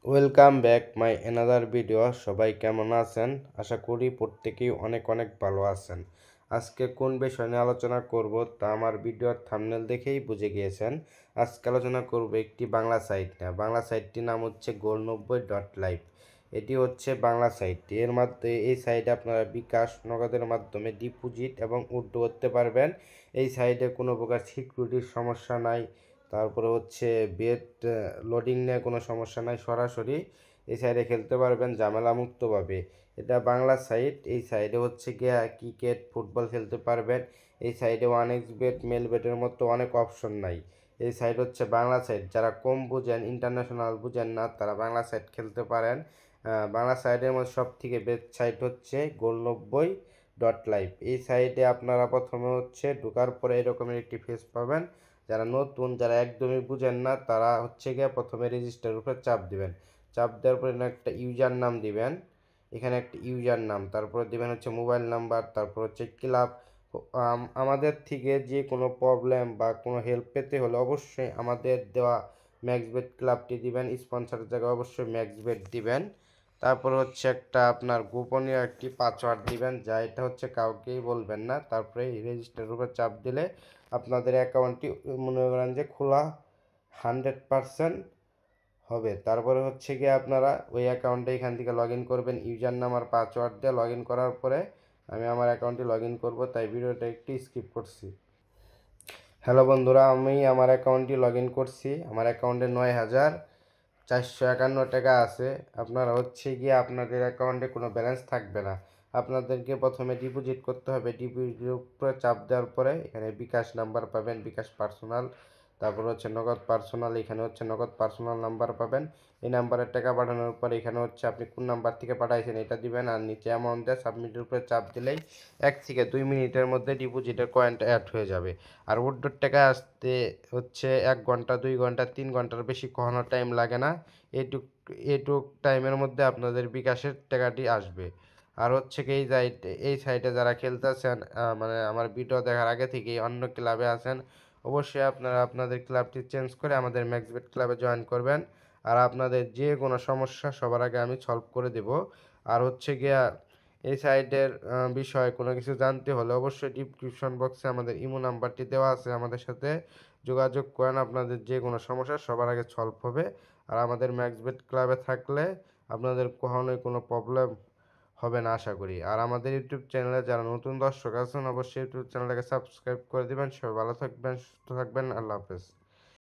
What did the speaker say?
Welcome back my another video. সবাই কেমন আছেন? আশা করি প্রত্যেকেই অনেক অনেক ভালো আছেন। আজকে কোন বিষয় নিয়ে আলোচনা করব তা আমার ভিডিওর থাম্বনেল দেখেই বুঝে গিয়েছেন। আজকে আলোচনা করব একটি বাংলা সাইট নিয়ে। বাংলা সাইটটির নাম হচ্ছে goal90.live। এটি হচ্ছে বাংলা সাইট। এর মাধ্যমে এই সাইটে আপনারা বিকাশ নগদের মাধ্যমে ডিপোজিট এবং উইথড্র করতে পারবেন। এই সাইটে কোনো প্রকার সিকিউরিটির সমস্যা নাই। তারপরে হচ্ছে বেড লোডিং নিয়ে কোনো সমস্যা নাই, সরাসরি এই সাইডে খেলতে পারবেন ঝামেলা মুক্তভাবে। এটা বাংলা সাইট। এই সাইডে হচ্ছে গিয়া ক্রিকেট ফুটবল খেলতে পারবেন। এই সাইডে 1xBet মেল বেটের মতো অনেক অপশন নাই। এই সাইট হচ্ছে বাংলা সাইট। যারা কম বুঝেন, ইন্টারন্যাশনাল বুঝেন না, তারা বাংলা সাইট খেলতে পারেন। বাংলা সাইটের মধ্যে সব থেকে বেস্ট সাইট হচ্ছে goal90.live। এই সাইটে আপনারা প্রথমে হচ্ছে ঢোকার পরে এরকমের একটি ফেস পাবেন। যারা নতুন, যারা একদমই বুঝেন না, তারা হচ্ছে গিয়ে প্রথমে রেজিস্টারের উপরে চাপ দিবেন। চাপ দেওয়ার পরে একটা ইউজার নাম দিবেন। এখানে একটা ইউজার নাম, তারপরে দিবেন হচ্ছে মোবাইল নাম্বার, তারপর হচ্ছে ক্লাব। আমাদের থেকে যে কোনো প্রবলেম বা কোনো হেল্প পেতে হলে অবশ্যই আমাদের দেওয়া ম্যাক্সবেট ক্লাবটি দিবেন। স্পন্সরের জায়গায় অবশ্যই ম্যাক্সবেট দিবেন। তারপর হচ্ছে একটা আপনার গোপনীয় একটি পাসওয়ার্ড দিবেন, যা এটা হচ্ছে কাউকেই বলবেন না। তারপরে রেজিস্টারের উপর চাপ দিলে আপনাদের অ্যাকাউন্টটি মনে করেন যে খোলা 100% হবে। তারপরে হচ্ছে গিয়ে আপনারা ওই অ্যাকাউন্টে এখান থেকে লগ ইন করবেন ইউজার নাম আর পাসওয়ার্ড দিয়ে। লগ ইন করার পরে আমি আমার অ্যাকাউন্টে লগ ইন করবো, তাই ভিডিওটা একটু স্কিপ করছি। হ্যালো বন্ধুরা, আমি আমার অ্যাকাউন্টটি লগ ইন করছি। আমার অ্যাকাউন্টে 9,451 টাকা আছে। আপনারা হচ্ছে গিয়ে আপনাদের অ্যাকাউন্টে কোনো ব্যালেন্স থাকবে না। আপনাদেরকে প্রথমে ডিপোজিট করতে হবে। ডিপোজিটের উপরে চাপ দেওয়ার পরে এখানে বিকাশ নাম্বার পাবেন, বিকাশ পার্সোনাল। তারপর হচ্ছে নগদ পার্সোনাল, এখানে হচ্ছে নগদ পার্সোনাল নাম্বার পাবেন। এই নাম্বারে টাকা পাঠানোর পরে এখানে হচ্ছে আপনি কোন নাম্বার থেকে পাঠাইছেন এটা দিবেন, আর নিচে অ্যামাউন্ট দিয়ে সাবমিটের উপরে চাপ দিলেই 1 থেকে 2 মিনিটের মধ্যে ডিপোজিটের কয়েনটা অ্যাড হয়ে যাবে। আর উইথড্রর টাকা আসতে হচ্ছে 1 ঘন্টা, 2 ঘন্টা, 3 ঘন্টার বেশি কখনো টাইম লাগে না। এইটুক এইটুক টাইমের মধ্যে আপনাদের বিকাশের টাকাটি আসবে। আর হচ্ছে কি এই সাইটে যারা খেলতেছেন, মানে আমার ভিডিও দেখার আগে থেকেই অন্য ক্লাবে আছেন, অবশ্যই আপনারা আপনাদের ক্লাবটি চেঞ্জ করে আমাদের ম্যাক্সবেট ক্লাবে জয়েন করবেন। আর আপনাদের যে কোনো সমস্যা সবার আগে আমি সলভ করে দেব। আর হচ্ছে গিয়া এই সাইটের বিষয়ে কোনো কিছু জানতে হলে অবশ্যই ডিসক্রিপশন বক্সে আমাদের ইমো নাম্বারটি দেওয়া আছে, আমাদের সাথে যোগাযোগ করেন। আপনাদের যে কোনো সমস্যা সবার আগে সলভ হবে। আর আমাদের ম্যাক্সবেট ক্লাবে থাকলে আপনাদের কখনোই কোনো প্রবলেম হবে না আশা করি। আর আমাদের ইউটিউব চ্যানেলে যারা নতুন দর্শক আছেন, অবশ্যই ইউটিউব চ্যানেলটাকে সাবস্ক্রাইব করে দিবেন। সবাই ভালো থাকবেন, সুস্থ থাকবেন। আল্লাহ হাফেজ।